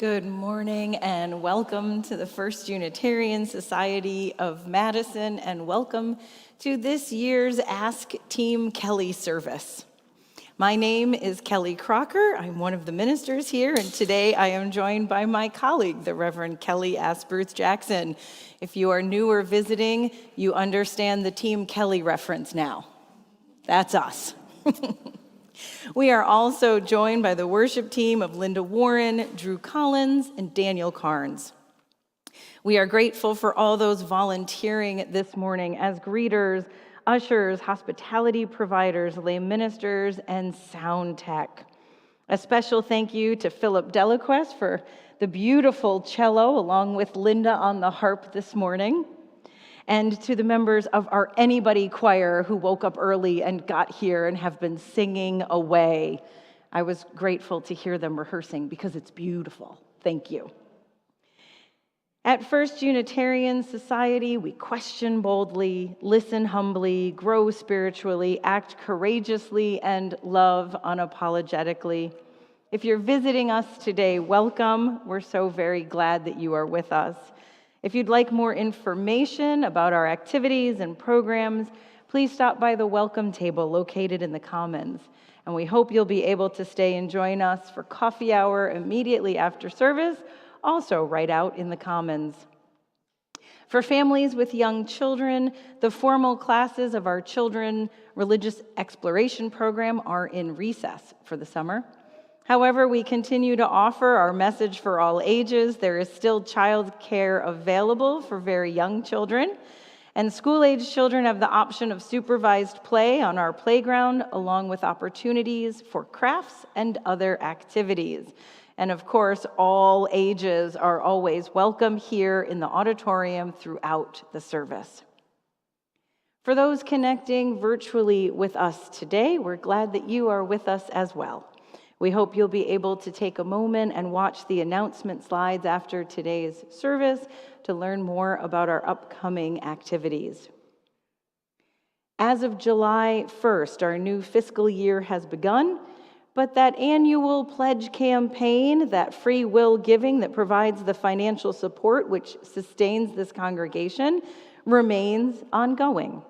Good morning and welcome to the First Unitarian Society of Madison, and welcome to this year's Ask Team Kelly service. My name is Kelly Crocker. I'm one of the ministers here, and today I am joined by my colleague, the Reverend Kelly Asprooth-Jackson. If you are new or visiting, you understand the Team Kelly reference now. That's us. We are also joined by the worship team of Linda Warren, Drew Collins, and Daniel Carnes. We are grateful for all those volunteering this morning as greeters, ushers, hospitality providers, lay ministers, and sound tech. A special thank you to Philip Delaquess for the beautiful cello, along with Linda on the harp this morning, and to the members of our Anybody Choir who woke up early and got here and have been singing away. I was grateful to hear them rehearsing because it's beautiful. Thank you. At First Unitarian Society, we question boldly, listen humbly, grow spiritually, act courageously, and love unapologetically. If you're visiting us today, welcome. We're so very glad that you are with us. If you'd like more information about our activities and programs, please stop by the welcome table located in the Commons. And we hope you'll be able to stay and join us for coffee hour immediately after service, also right out in the Commons. For families with young children, the formal classes of our Children Religious Exploration program are in recess for the summer. However, we continue to offer our message for all ages. There is still child care available for very young children, and school-age children have the option of supervised play on our playground, along with opportunities for crafts and other activities. And of course, all ages are always welcome here in the auditorium throughout the service. For those connecting virtually with us today, we're glad that you are with us as well. We hope you'll be able to take a moment and watch the announcement slides after today's service to learn more about our upcoming activities. As of July 1st, our new fiscal year has begun, but that annual pledge campaign, that free will giving that provides the financial support which sustains this congregation, remains ongoing.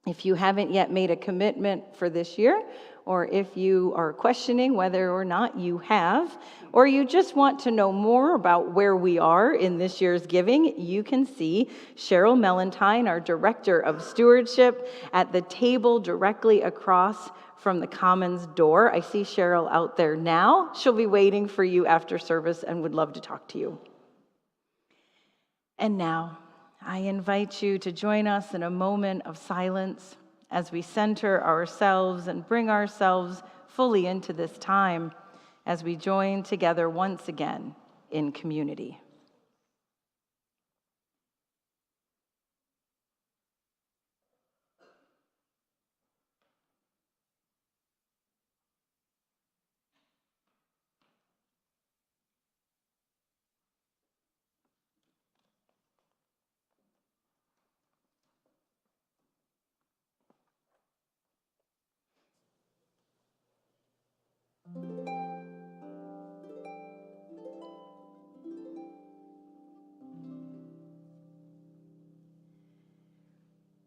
If you haven't yet made a commitment for this year, or if you are questioning whether or not you have, or you just want to know more about where we are in this year's giving, you can see Cheryl Mellentine, our Director of Stewardship, at the table directly across from the Commons door. I see Cheryl out there now. She'll be waiting for you after service and would love to talk to you. And now, I invite you to join us in a moment of silence as we center ourselves and bring ourselves fully into this time as we join together once again in community.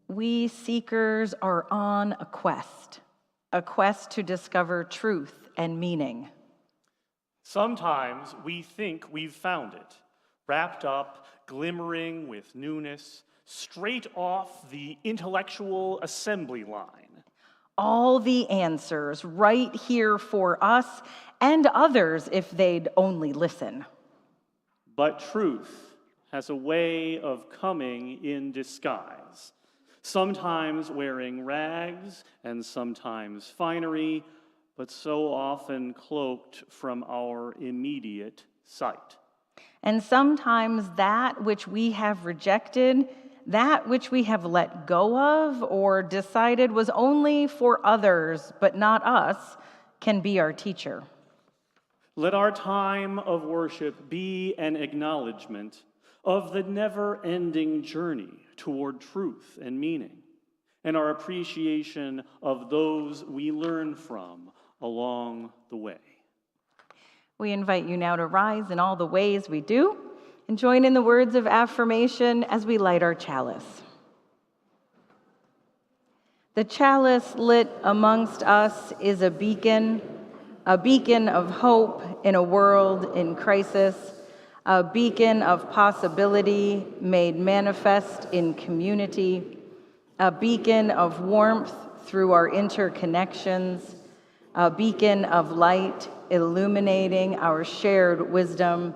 We seekers are on a quest to discover truth and meaning. Sometimes we think we've found it, wrapped up, glimmering with newness, straight off the intellectual assembly line. All the answers right here for us and others if they'd only listen. But truth has a way of coming in disguise, sometimes wearing rags and sometimes finery, but so often cloaked from our immediate sight. And sometimes that which we have rejected, that which we have let go of or decided was only for others but not us, can be our teacher. Let our time of worship be an acknowledgement of the never-ending journey toward truth and meaning, and our appreciation of those we learn from along the way. We invite you now to rise in all the ways we do and join in the words of affirmation as we light our chalice. The chalice lit amongst us is a beacon of hope in a world in crisis, a beacon of possibility made manifest in community, a beacon of warmth through our interconnections, a beacon of light illuminating our shared wisdom,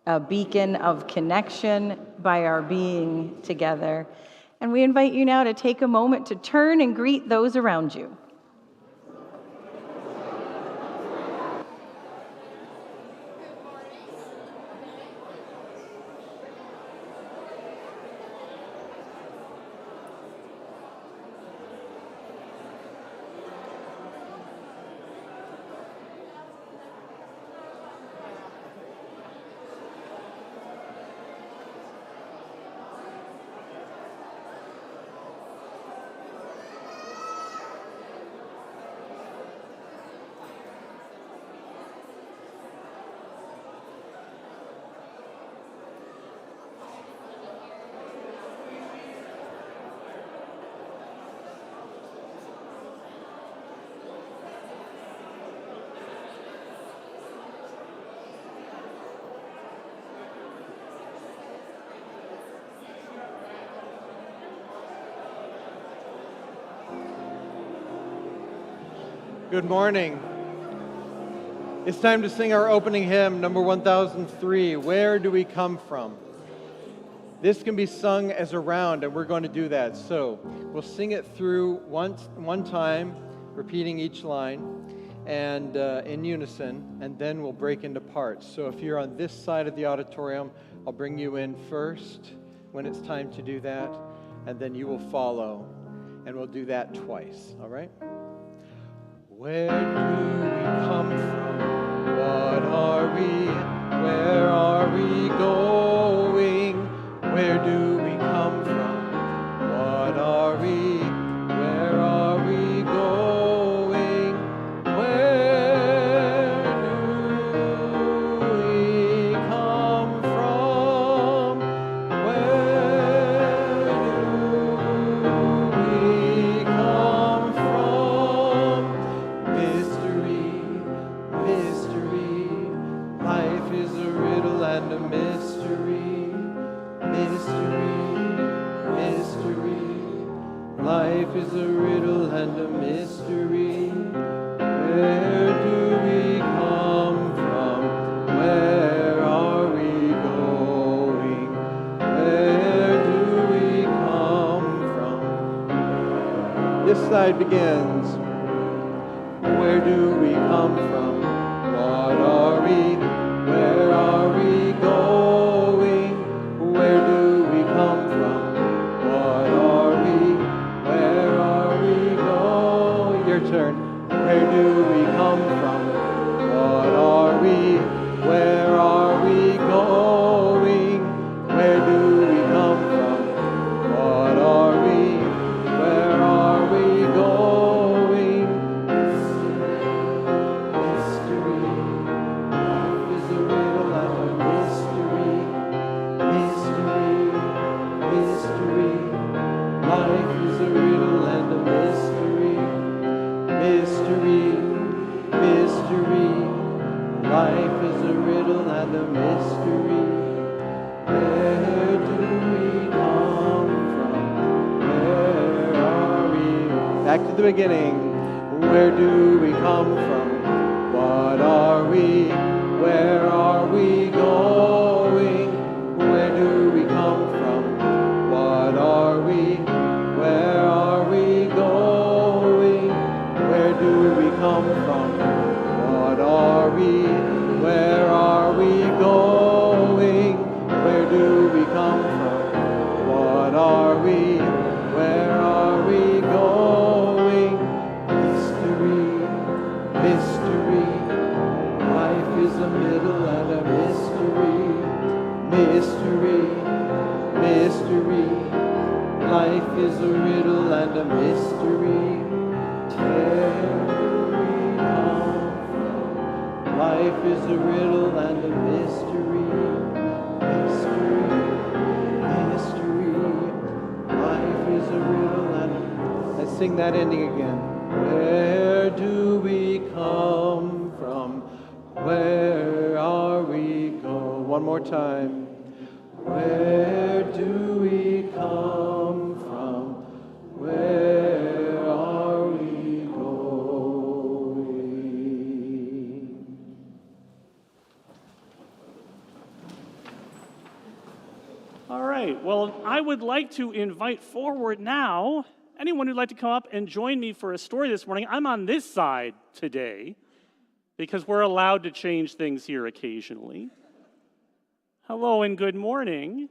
a beacon of connection by our being together. And we invite you now to take a moment to turn and greet those around you. Good morning. It's time to sing our opening hymn, number 1003, Where Do We Come From? This can be sung as a round, and we're going to do that. So we'll sing it through one time, repeating each line, and in unison, and then we'll break into parts. So if you're on this side of the auditorium, I'll bring you in first when it's time to do that, and then you will follow, and we'll do that twice, all right? Where do we come from? What are we? Where are we going? Where do we come from? What are we? Where are we going? Where do we come from? Where do we come from? Mystery, mystery, life is a riddle and a mystery. Mystery, mystery, life is a riddle and a mystery. Where do we come from? Where are we going? Where do we come from? This side begins. Where do we come from? What are we? Where are we going? Where do we come from? What are we? Where are we going? Your turn. Where do we come from? What are we? Where are we going? Where do we come from? What are we? Where are we going? Mystery, life is a riddle and a mystery. Mystery, mystery, life is a riddle and a mystery. Mystery, mystery, life is a riddle and a mystery. Where do we come from? Where are we? Back to the beginning. Where do we come from? What are we? Where are we going? Where do we come from? What are we? Where are we going? Where do we come from? What are we? Where are we going? Where do we come from? What are we? Where are we going? Mystery, mystery, life is a middle and a mystery. Mystery, mystery, life is a riddle and a mystery. Where do we come from? Life is a riddle and a mystery. Life is a riddle and a... Let's sing that ending again. Where do we come from? Where are we going? One more time. Where do we come from? Where are we going? All right, well, I would like to invite forward now anyone who'd like to come up and join me for a story this morning. I'm on this side today because we're allowed to change things here occasionally. Hello and good morning.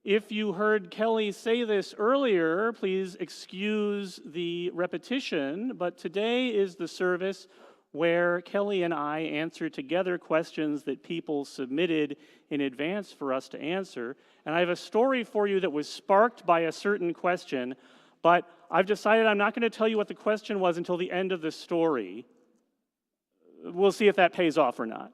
If you heard Kelly say this earlier, please excuse the repetition, but today is the service where Kelly and I answer together questions that people submitted in advance for us to answer. And I have a story for you that was sparked by a certain question, but I've decided I'm not going to tell you what the question was until the end of the story. We'll see if that pays off or not.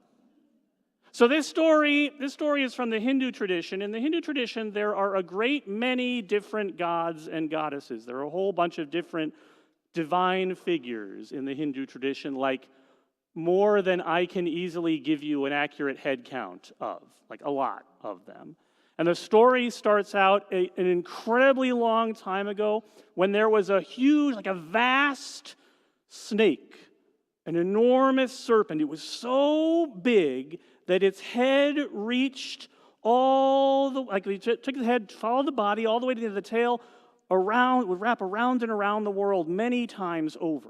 So this story is from the Hindu tradition. In the Hindu tradition, there are a great many different gods and goddesses. There are a whole bunch of different divine figures in the Hindu tradition, like more than I can easily give you an accurate head count of, like a lot of them. And the story starts out an incredibly long time ago when there was a huge, like a vast snake, an enormous serpent. It was so big that its head reached took the head, followed the body all the way to the tail, would wrap around and around the world many times over.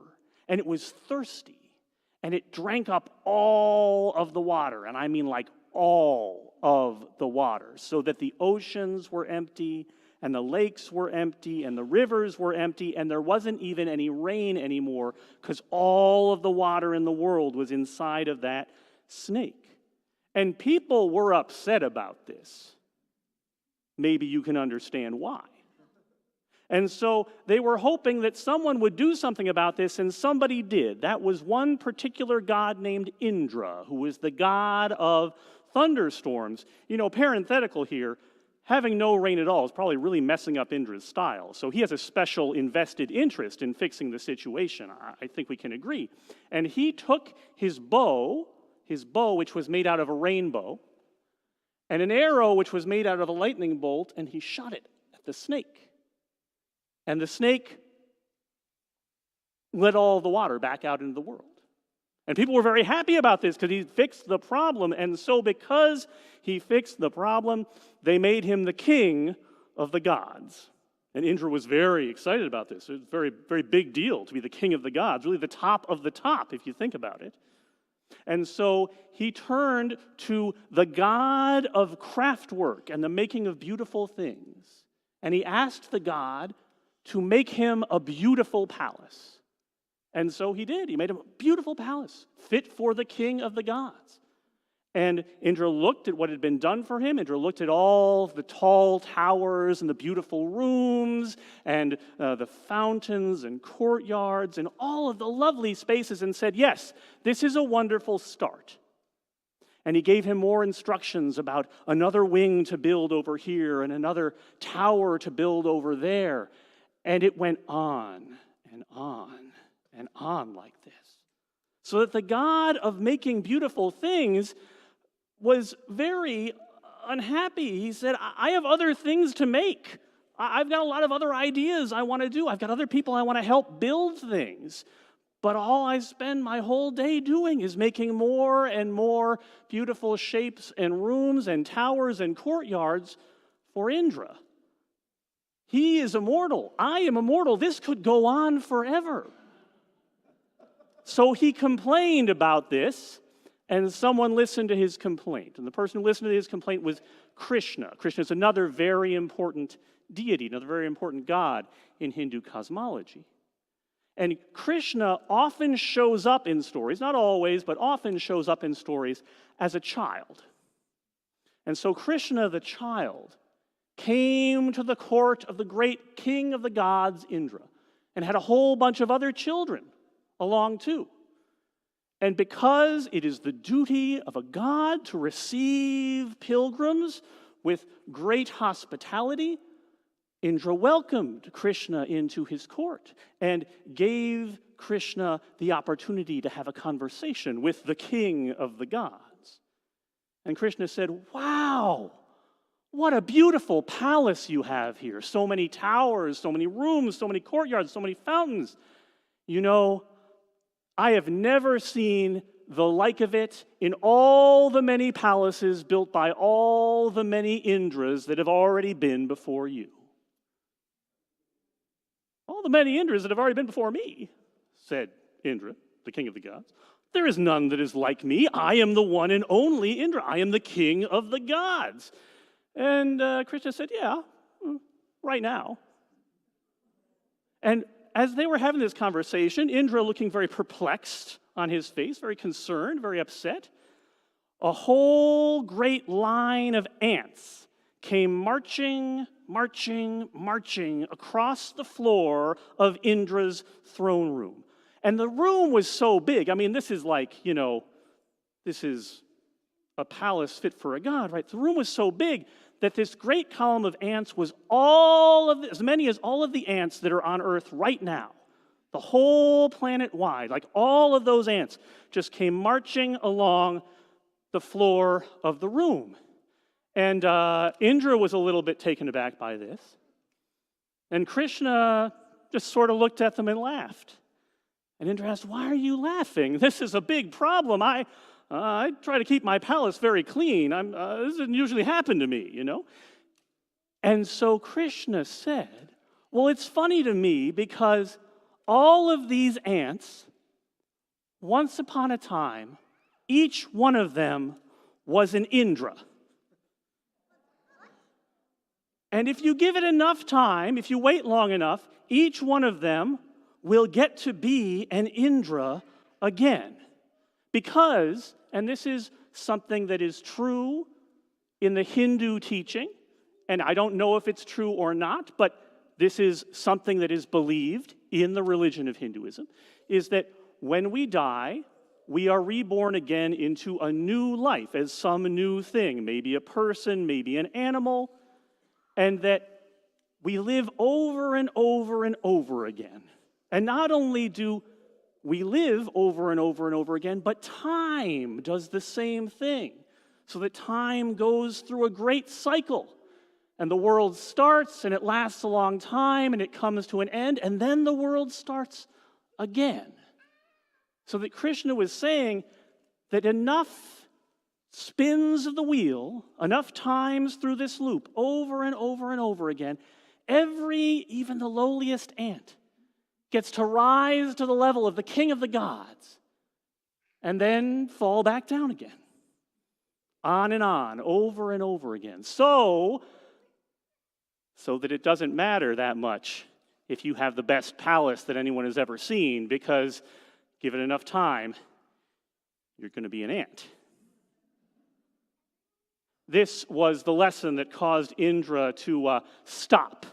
And it was thirsty, and it drank up all of the water, and I mean like all of the water, so that the oceans were empty, and the lakes were empty, and the rivers were empty, and there wasn't even any rain anymore, because all of the water in the world was inside of that snake. And people were upset about this. Maybe you can understand why. And so they were hoping that someone would do something about this, and somebody did. That was one particular god named Indra, who was the god of thunderstorms. You know, parenthetical here, having no rain at all is probably really messing up Indra's style. So he has a special invested interest in fixing the situation. I think we can agree. And he took his bow, which was made out of a rainbow, and an arrow, which was made out of a lightning bolt, and he shot it at the snake. And the snake let all the water back out into the world. And people were very happy about this because he fixed the problem. And so because he fixed the problem, they made him the king of the gods. And Indra was very excited about this. It was a very, very big deal to be the king of the gods, really the top of the top, if you think about it. And so he turned to the god of craftwork and the making of beautiful things. And he asked the god to make him a beautiful palace. And so he did. He made him a beautiful palace, fit for the king of the gods. And Indra looked at what had been done for him. Indra looked at all the tall towers and the beautiful rooms and the fountains and courtyards and all of the lovely spaces and said, yes, this is a wonderful start. And he gave him more instructions about another wing to build over here and another tower to build over there. And it went on and on and on like this. So that the God of making beautiful things was very unhappy. He said, I have other things to make. I've got a lot of other ideas I want to do. I've got other people I want to help build things. But all I spend my whole day doing is making more and more beautiful shapes and rooms and towers and courtyards for Indra. He is immortal. I am immortal. This could go on forever. So he complained about this, and someone listened to his complaint. And the person who listened to his complaint was Krishna. Krishna is another very important deity, another very important god in Hindu cosmology. And Krishna often shows up in stories, not always, but often shows up in stories as a child. And so Krishna, the child, came to the court of the great king of the gods, Indra, and had a whole bunch of other children along too. And because it is the duty of a god to receive pilgrims with great hospitality, Indra welcomed Krishna into his court and gave Krishna the opportunity to have a conversation with the king of the gods. And Krishna said, "Wow, what a beautiful palace you have here. So many towers, so many rooms, so many courtyards, so many fountains. You know, I have never seen the like of it in all the many palaces built by all the many Indras that have already been before you." "All the many Indras that have already been before me," said Indra, the king of the gods. "There is none that is like me. I am the one and only Indra. I am the king of the gods." And Krishna said, "Yeah, right now." And as they were having this conversation, Indra looking very perplexed on his face, very concerned, very upset, a whole great line of ants came marching across the floor of Indra's throne room. And the room was so big. I mean, this is like, this is a palace fit for a god, right? The room was so big that this great column of ants was as many as all of the ants that are on Earth right now. The whole planet wide, like all of those ants just came marching along the floor of the room. And Indra was a little bit taken aback by this. And Krishna just sort of looked at them and laughed. And Indra asked, "Why are you laughing? This is a big problem. I try to keep my palace very clean. This doesn't usually happen to me, And so Krishna said, "Well, it's funny to me because all of these ants, once upon a time, each one of them was an Indra. And if you give it enough time, if you wait long enough, each one of them will get to be an Indra again. Because, and this is something that is true in the Hindu teaching, and I don't know if it's true or not, but this is something that is believed in the religion of Hinduism, is that when we die, we are reborn again into a new life as some new thing, maybe a person, maybe an animal, and that we live over and over and over again. And not only do we live over and over and over again, but time does the same thing. So that time goes through a great cycle. And the world starts, and it lasts a long time, and it comes to an end, and then the world starts again. So that Krishna was saying that enough spins of the wheel, enough times through this loop, over and over and over again, even the lowliest ant, gets to rise to the level of the king of the gods, and then fall back down again. On and on, over and over again. So that it doesn't matter that much if you have the best palace that anyone has ever seen, because given enough time, you're going to be an ant. This was the lesson that caused Indra to stop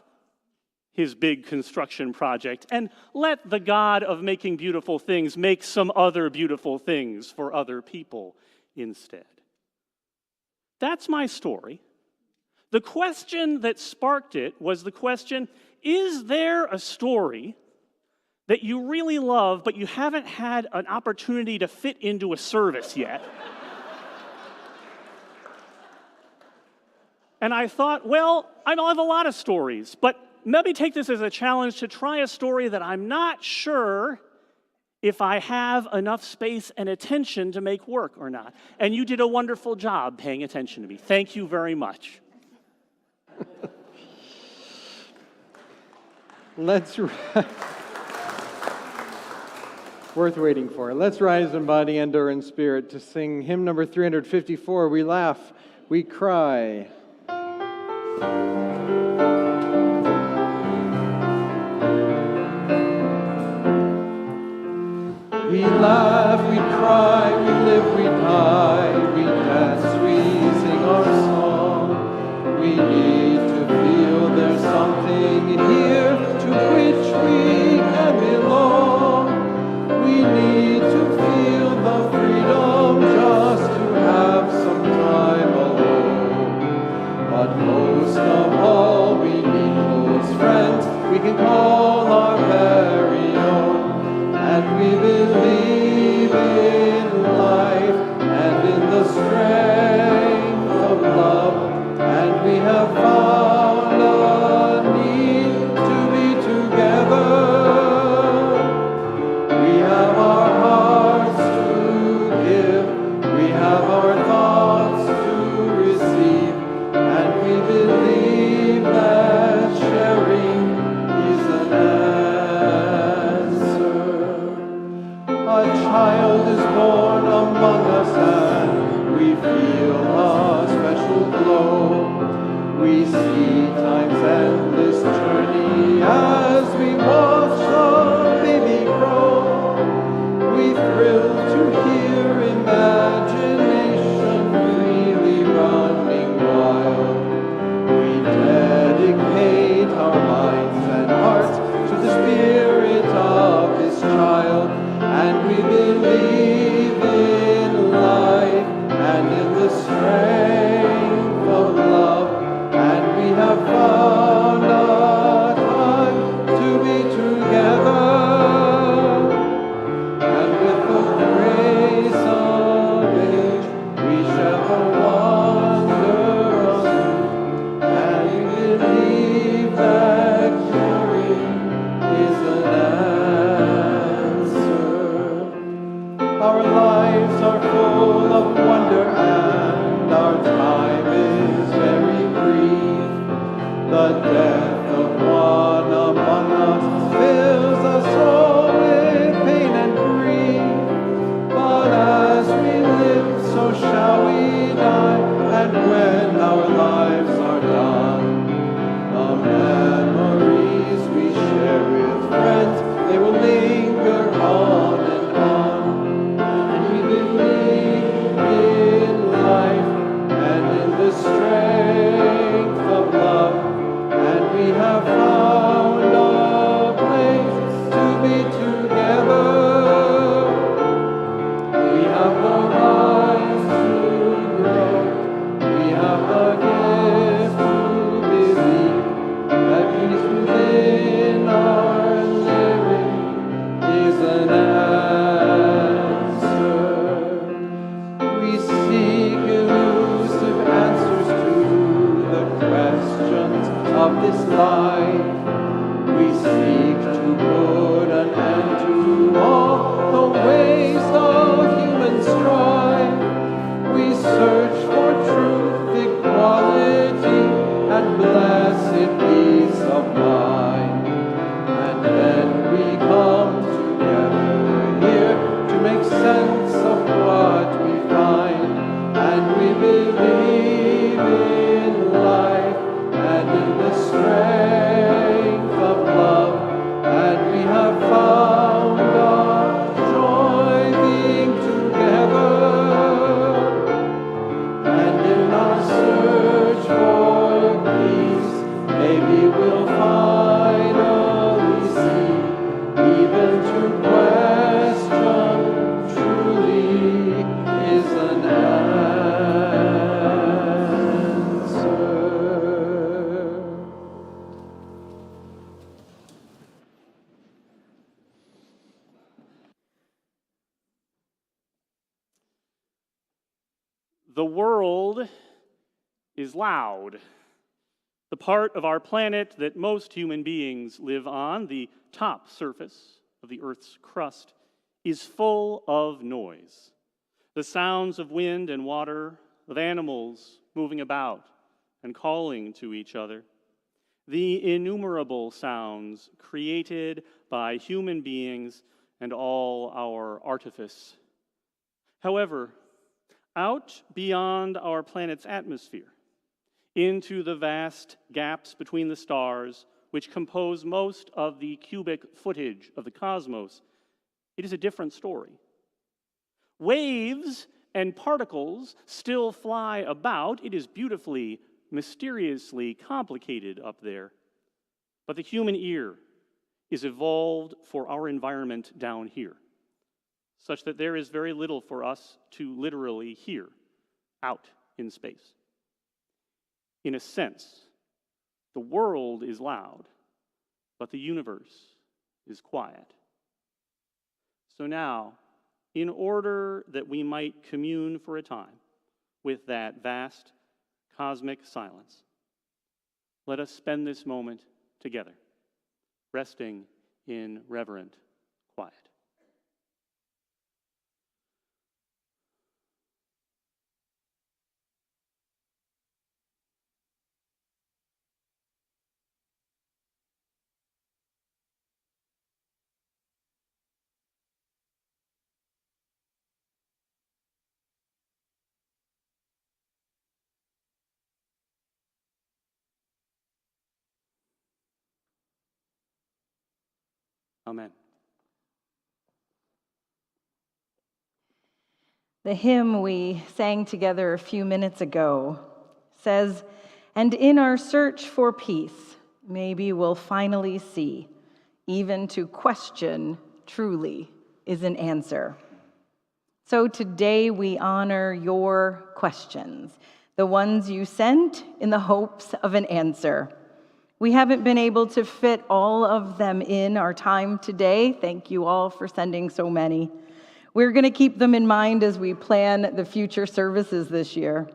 his big construction project and let the god of making beautiful things make some other beautiful things for other people instead. That's my story. The question that sparked it was the question, is there a story that you really love, but you haven't had an opportunity to fit into a service yet? And I thought, well, I have a lot of stories, but maybe take this as a challenge to try a story that I'm not sure if I have enough space and attention to make work or not. And you did a wonderful job paying attention to me. Thank you very much. Worth waiting for. Let's rise in body and or in spirit to sing hymn number 354. We laugh, we cry. We laugh, we cry, we live, we die, we dance, we sing our song. We need to feel there's something here to which we can belong. We need to feel the But most of all, we need close friends we can call our very own. And we believe in life and in the strength of love. And we have found a need to be together. We have our hearts to give, we have our thoughts to receive, and we believe that sharing is an answer. A child is born among us and we feel a special glow. We see time's endless journey as we watch the baby grow. We thrill to hear imagination freely running wild. We dedicate our minds and hearts to the spirit of this child, and we believe in life and in the strength of love, and we have found a time to be together. And with the grace of age, we shall wander on, and we believe that caring is an answer. Our lives are full of wonder, and our time is very brief. The death of one among us fills us all with pain and grief. But as we live, so shall we die, and when our lives are done, the memories we share with friends, they will linger on and on. And we believe in life and in the strength of love, and we have found a place to be together. We have the rights to grow. We have the gift to believe that peace within our living is an answer. We seek elusive answers to the questions of this life. We seek to put an end to all the ways of human strife. We search for truth, equality, and blessed peace of mind. And then we come together here to make sense of what we find. And we believe in life and in the strength of love, and we have found our joy being together. And in our search for peace, maybe we'll finally see, even to question truly is an answer. The world is loud. The part of our planet that most human beings live on, the top surface of the Earth's crust, is full of noise. The sounds of wind and water, of animals moving about and calling to each other. The innumerable sounds created by human beings and all our artifice. However, out beyond our planet's atmosphere, into the vast gaps between the stars, which compose most of the cubic footage of the cosmos, it is a different story. Waves and particles still fly about. It is beautifully, mysteriously complicated up there. But the human ear is evolved for our environment down here, such that there is very little for us to literally hear out in space. In a sense, the world is loud, but the universe is quiet. So now, in order that we might commune for a time with that vast cosmic silence, let us spend this moment together, resting in reverent quiet. Amen. The hymn we sang together a few minutes ago says, "And in our search for peace, maybe we'll finally see, even to question truly is an answer." So today we honor your questions, the ones you sent in the hopes of an answer. We haven't been able to fit all of them in our time today. Thank you all for sending so many. We're going to keep them in mind as we plan the future services this year.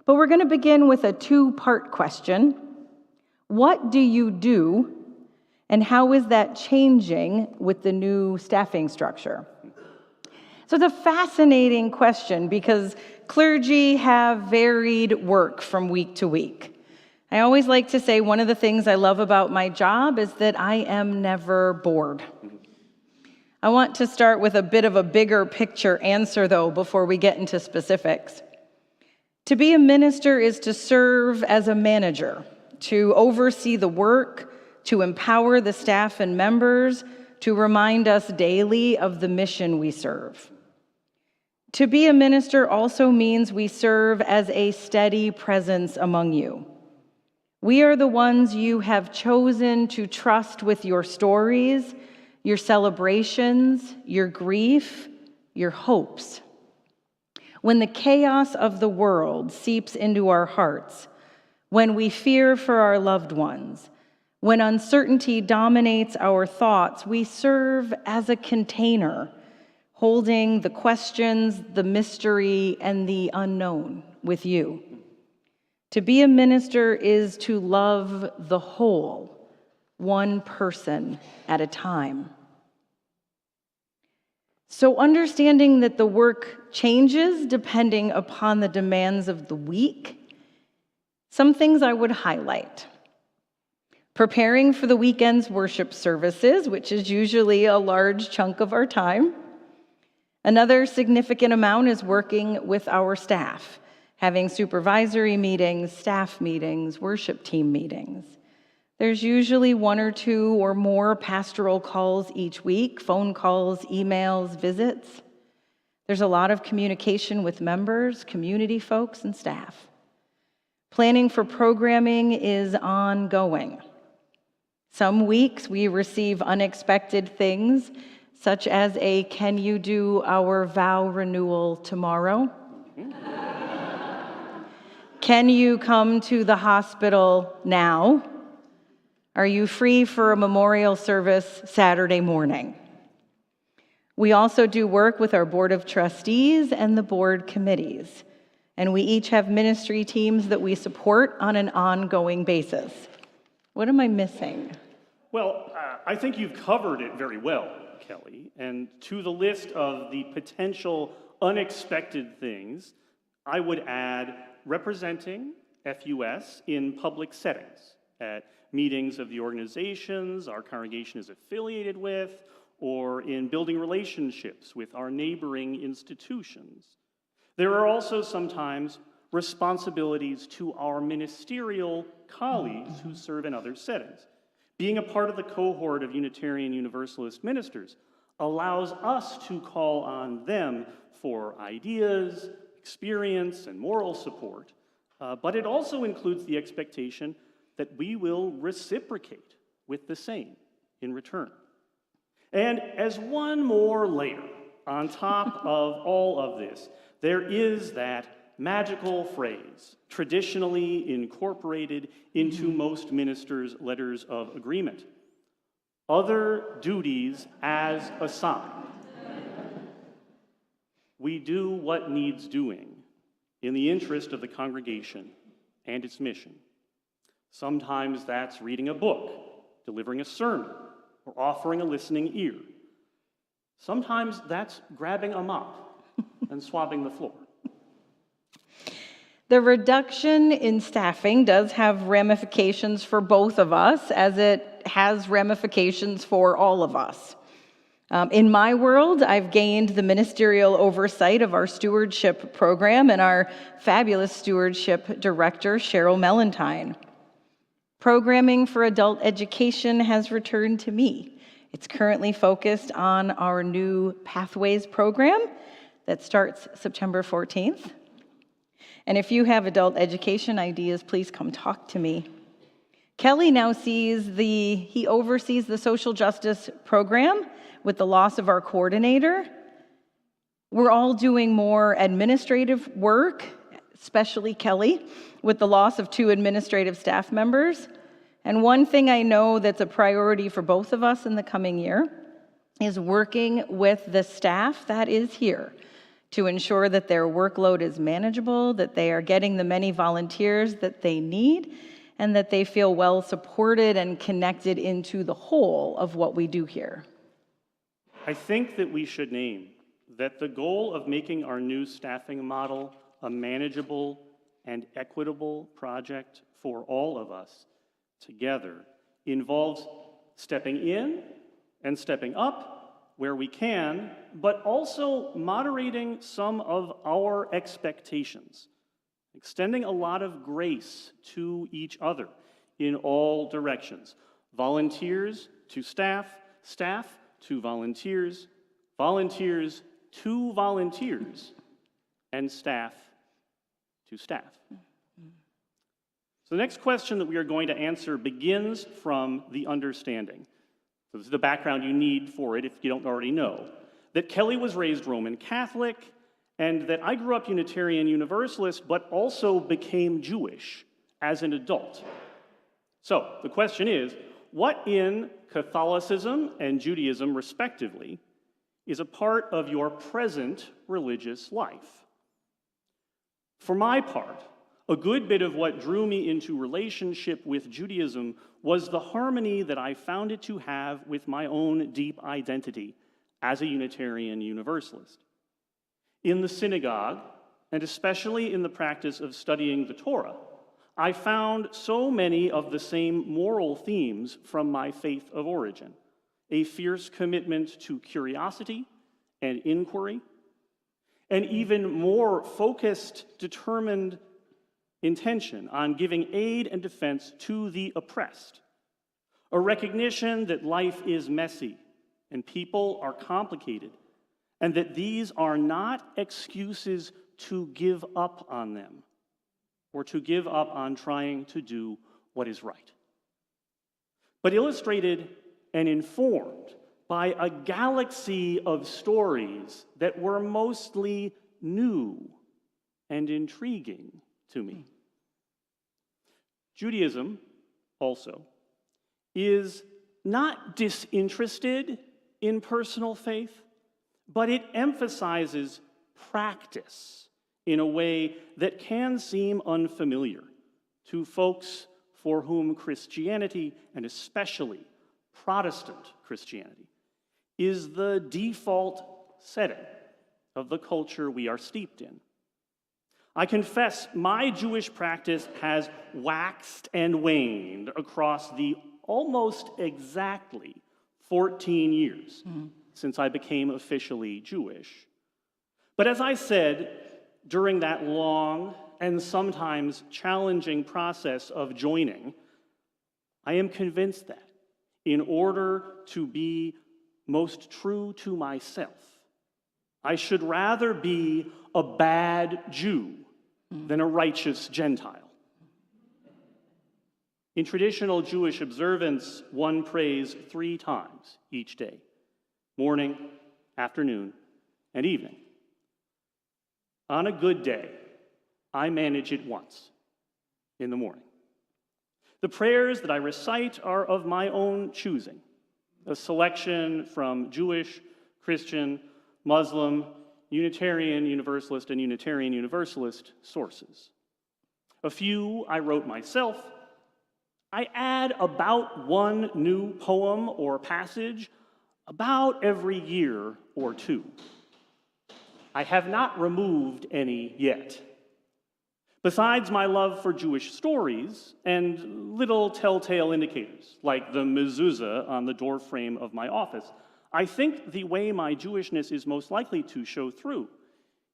But we're going to begin with a two-part question. What do you do, and how is that changing with the new staffing structure? So it's a fascinating question because clergy have varied work from week to week. I always like to say one of the things I love about my job is that I am never bored. I want to start with a bit of a bigger picture answer, though, before we get into specifics. To be a minister is to serve as a manager, to oversee the work, to empower the staff and members, to remind us daily of the mission we serve. To be a minister also means we serve as a steady presence among you. We are the ones you have chosen to trust with your stories, your celebrations, your grief, your hopes. When the chaos of the world seeps into our hearts, when we fear for our loved ones, when uncertainty dominates our thoughts, we serve as a container, holding the questions, the mystery, and the unknown with you. To be a minister is to love the whole, one person at a time. So understanding that the work changes depending upon the demands of the week, some things I would highlight. Preparing for the weekend's worship services, which is usually a large chunk of our time. Another significant amount is working with our staff, having supervisory meetings, staff meetings, worship team meetings. There's usually one or two or more pastoral calls each week, phone calls, emails, visits. There's a lot of communication with members, community folks, and staff. Planning for programming is ongoing. Some weeks we receive unexpected things, such as a "can you do our vow renewal tomorrow?" "Can you come to the hospital now?" "Are you free for a memorial service Saturday morning?" We also do work with our board of trustees and the board committees, and we each have ministry teams that we support on an ongoing basis. What am I missing? Well, I think you've covered it very well, Kelly. And to the list of the potential unexpected things, I would add representing FUS in public settings, at meetings of the organizations our congregation is affiliated with, or in building relationships with our neighboring institutions. There are also sometimes responsibilities to our ministerial colleagues who serve in other settings. Being a part of the cohort of Unitarian Universalist ministers allows us to call on them for ideas, experience, and moral support, but it also includes the expectation that we will reciprocate with the same in return. And as one more layer on top of all of this, there is that magical phrase traditionally incorporated into most ministers' letters of agreement. Other duties as assigned. We do what needs doing in the interest of the congregation and its mission. Sometimes that's reading a book, delivering a sermon, or offering a listening ear. Sometimes that's grabbing a mop and swabbing the floor. The reduction in staffing does have ramifications for both of us, as it has ramifications for all of us. In my world, I've gained the ministerial oversight of our stewardship program and our fabulous stewardship director, Cheryl Mellentine. Programming for adult education has returned to me. It's currently focused on our new Pathways program that starts September 14th. And if you have adult education ideas, please come talk to me. Kelly now he oversees the social justice program with the loss of our coordinator. We're all doing more administrative work, especially Kelly, with the loss of 2 administrative staff members. And one thing I know that's a priority for both of us in the coming year is working with the staff that is here to ensure that their workload is manageable, that they are getting the many volunteers that they need, and that they feel well supported and connected into the whole of what we do here. I think that we should name that the goal of making our new staffing model a manageable and equitable project for all of us together involves stepping in and stepping up where we can, but also moderating some of our expectations, extending a lot of grace to each other in all directions. Volunteers to staff, staff to volunteers, volunteers to volunteers, and staff to staff. So the next question that we are going to answer begins from the understanding. So this is the background you need for it if you don't already know. That Kelly was raised Roman Catholic, and that I grew up Unitarian Universalist, but also became Jewish as an adult. So the question is, what in Catholicism and Judaism, respectively, is a part of your present religious life? For my part, a good bit of what drew me into relationship with Judaism was the harmony that I found it to have with my own deep identity as a Unitarian Universalist. In the synagogue, and especially in the practice of studying the Torah, I found so many of the same moral themes from my faith of origin: a fierce commitment to curiosity and inquiry, an even more focused, determined intention on giving aid and defense to the oppressed, a recognition that life is messy and people are complicated, and that these are not excuses to give up on them or to give up on trying to do what is right, but illustrated and informed by a galaxy of stories that were mostly new and intriguing to me. Judaism, also, is not disinterested in personal faith, but it emphasizes practice in a way that can seem unfamiliar to folks for whom Christianity, and especially Protestant Christianity, is the default setting of the culture we are steeped in. I confess my Jewish practice has waxed and waned across the almost exactly 14 years since I became officially Jewish. But as I said, during that long and sometimes challenging process of joining, I am convinced that in order to be most true to myself, I should rather be a bad Jew than a righteous Gentile. In traditional Jewish observance, one prays 3 times each day: morning, afternoon, and evening. On a good day, I manage it once in the morning. The prayers that I recite are of my own choosing, a selection from Jewish, Christian, Muslim, Unitarian Universalist, and Unitarian Universalist sources. A few I wrote myself. I add about one new poem or passage about every year or two. I have not removed any yet. Besides my love for Jewish stories and little telltale indicators, like the mezuzah on the doorframe of my office, I think the way my Jewishness is most likely to show through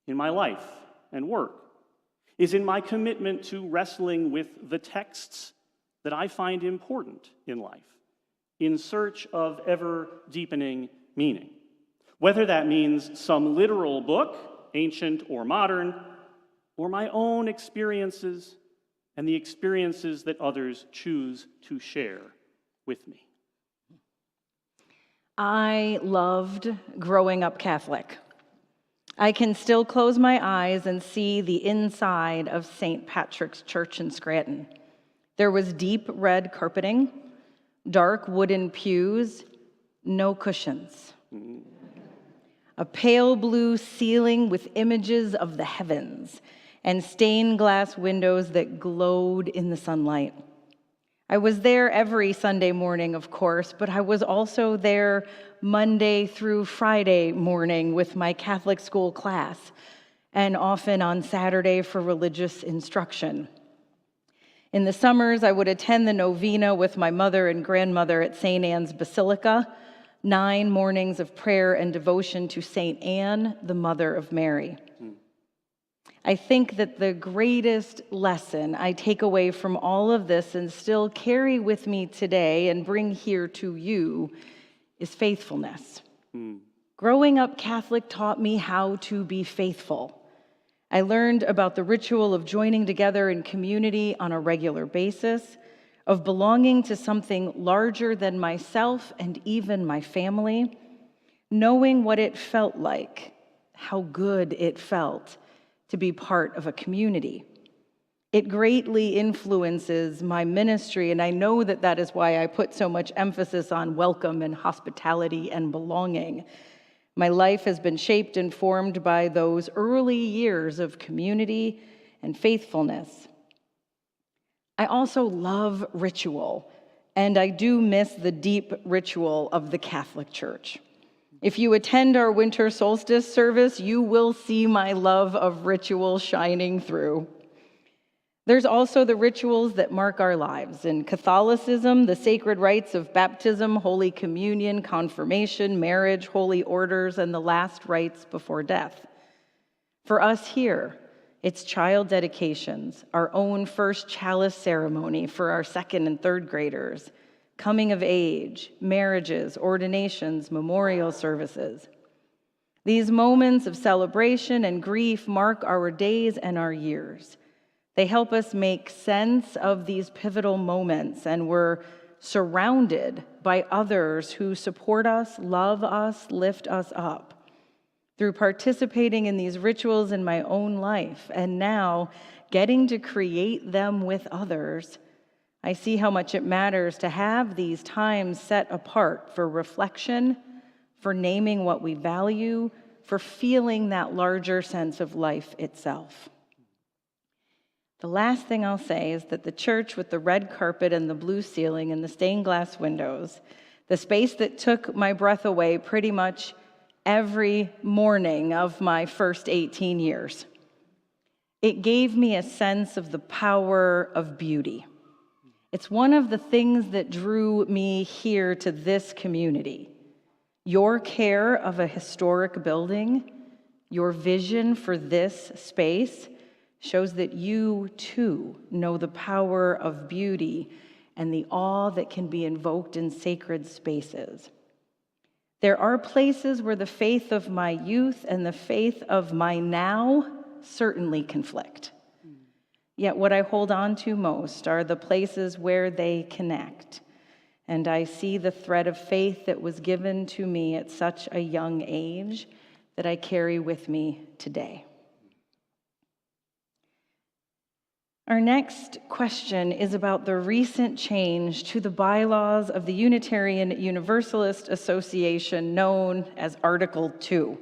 in my life and work is in my commitment to wrestling with the texts that I find important in life, in search of ever-deepening meaning. Whether that means some literal book, ancient or modern, or my own experiences and the experiences that others choose to share with me. I loved growing up Catholic. I can still close my eyes and see the inside of St. Patrick's Church in Scranton. There was deep red carpeting, dark wooden pews, no cushions. A pale blue ceiling with images of the heavens and stained glass windows that glowed in the sunlight. I was there every Sunday morning, of course, but I was also there Monday through Friday morning with my Catholic school class, and often on Saturday for religious instruction. In the summers, I would attend the novena with my mother and grandmother at St. Anne's Basilica, 9 mornings of prayer and devotion to St. Anne, the Mother of Mary. I think that the greatest lesson I take away from all of this and still carry with me today and bring here to you is faithfulness. Growing up Catholic taught me how to be faithful. I learned about the ritual of joining together in community on a regular basis, of belonging to something larger than myself and even my family, knowing what it felt like, how good it felt to be part of a community. It greatly influences my ministry, and I know that that is why I put so much emphasis on welcome and hospitality and belonging. My life has been shaped and formed by those early years of community and faithfulness. I also love ritual, and I do miss the deep ritual of the Catholic Church. If you attend our winter solstice service, you will see my love of ritual shining through. There's also the rituals that mark our lives. In Catholicism, the sacred rites of baptism, Holy Communion, confirmation, marriage, holy orders, and the last rites before death. For us here, it's child dedications, our own first chalice ceremony for our 2nd and 3rd graders, coming of age, marriages, ordinations, memorial services. These moments of celebration and grief mark our days and our years. They help us make sense of these pivotal moments, and we're surrounded by others who support us, love us, lift us up. Through participating in these rituals in my own life, and now getting to create them with others, I see how much it matters to have these times set apart for reflection, for naming what we value, for feeling that larger sense of life itself. The last thing I'll say is that the church with the red carpet and the blue ceiling and the stained glass windows, the space that took my breath away pretty much every morning of my first 18 years, it gave me a sense of the power of beauty. It's one of the things that drew me here to this community. Your care of a historic building, your vision for this space shows that you too know the power of beauty and the awe that can be invoked in sacred spaces. There are places where the faith of my youth and the faith of my now certainly conflict. Yet what I hold on to most are the places where they connect. And I see the thread of faith that was given to me at such a young age that I carry with me today. Our next question is about the recent change to the bylaws of the Unitarian Universalist Association known as Article 2.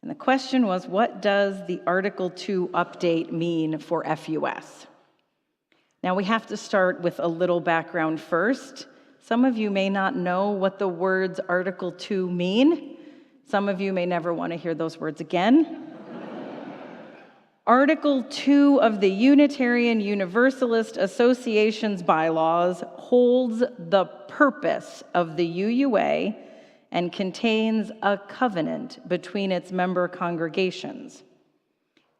And the question was, what does the Article 2 update mean for FUS? Now we have to start with a little background first. Some of you may not know what the words Article 2 mean. Some of you may never want to hear those words again. Article 2 of the Unitarian Universalist Association's bylaws holds the purpose of the UUA and contains a covenant between its member congregations.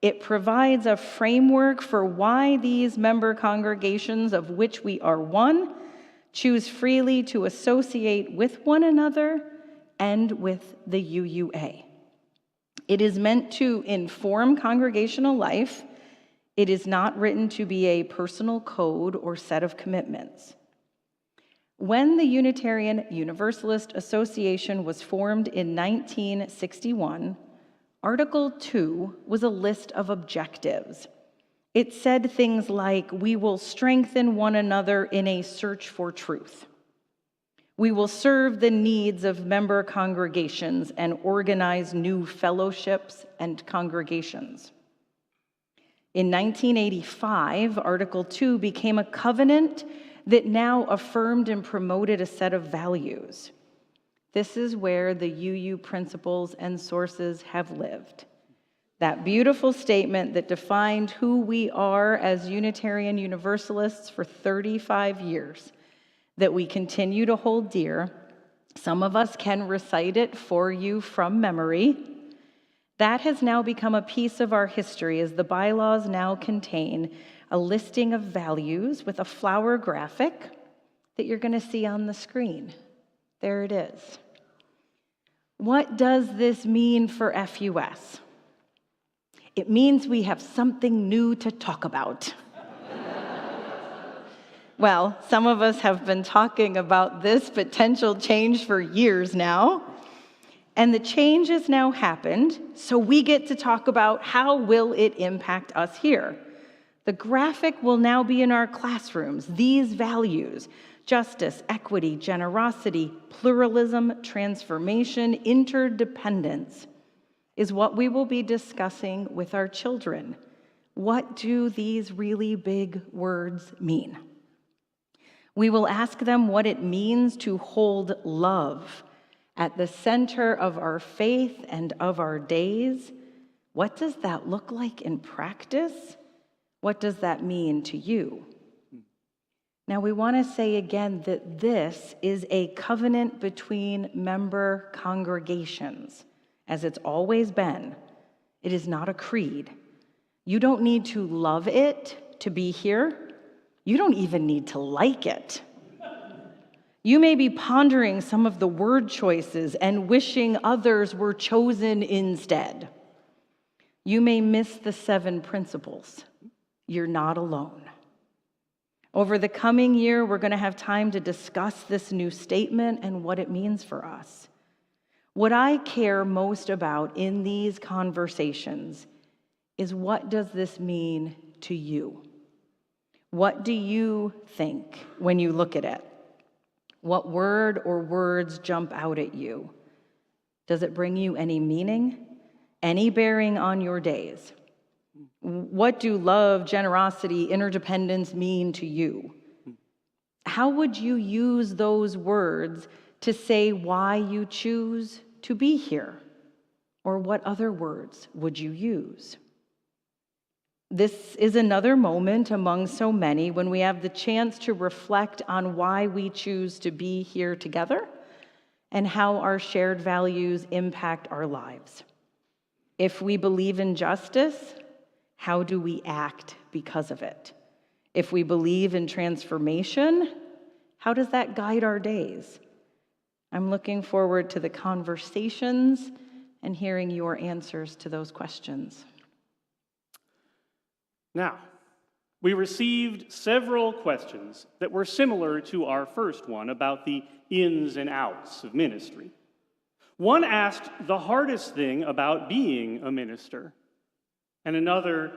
It provides a framework for why these member congregations, of which we are one, choose freely to associate with one another and with the UUA. It is meant to inform congregational life. It is not written to be a personal code or set of commitments. When the Unitarian Universalist Association was formed in 1961, Article 2 was a list of objectives. It said things like, we will strengthen one another in a search for truth. We will serve the needs of member congregations and organize new fellowships and congregations. In 1985, Article 2 became a covenant that now affirmed and promoted a set of values. This is where the UU principles and sources have lived. That beautiful statement that defined who we are as Unitarian Universalists for 35 years, that we continue to hold dear. Some of us can recite it for you from memory. That has now become a piece of our history, as the bylaws now contain a listing of values with a flower graphic that you're going to see on the screen. There it is. What does this mean for FUS? It means we have something new to talk about. Well, some of us have been talking about this potential change for years now, and the change has now happened, so we get to talk about how will it impact us here. The graphic will now be in our classrooms. These values, justice, equity, generosity, pluralism, transformation, interdependence, is what we will be discussing with our children. What do these really big words mean? We will ask them what it means to hold love at the center of our faith and of our days. What does that look like in practice? What does that mean to you? Now, we want to say again that this is a covenant between member congregations, as it's always been. It is not a creed. You don't need to love it to be here. You don't even need to like it. You may be pondering some of the word choices and wishing others were chosen instead. You may miss the 7 principles. You're not alone. Over the coming year, we're going to have time to discuss this new statement and what it means for us. What I care most about in these conversations is, what does this mean to you? What do you think when you look at it? What word or words jump out at you? Does it bring you any meaning? Any bearing on your days? What do love, generosity, interdependence mean to you? How would you use those words to say why you choose to be here? Or what other words would you use? This is another moment among so many when we have the chance to reflect on why we choose to be here together and how our shared values impact our lives. If we believe in justice, how do we act because of it? If we believe in transformation, how does that guide our days? I'm looking forward to the conversations and hearing your answers to those questions. Now, we received several questions that were similar to our first one about the ins and outs of ministry. One asked the hardest thing about being a minister, and another,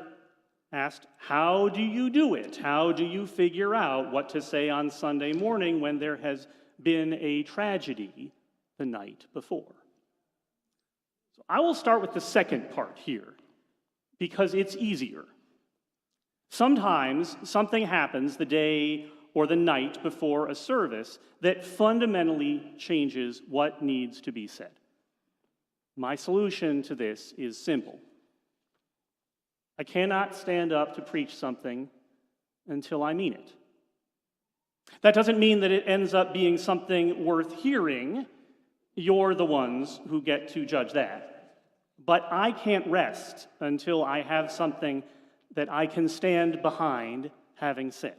asked, how do you do it? How do you figure out what to say on Sunday morning when there has been a tragedy the night before? So I will start with the second part here, because it's easier. Sometimes something happens the day or the night before a service that fundamentally changes what needs to be said. My solution to this is simple. I cannot stand up to preach something until I mean it. That doesn't mean that it ends up being something worth hearing. You're the ones who get to judge that. But I can't rest until I have something that I can stand behind having said,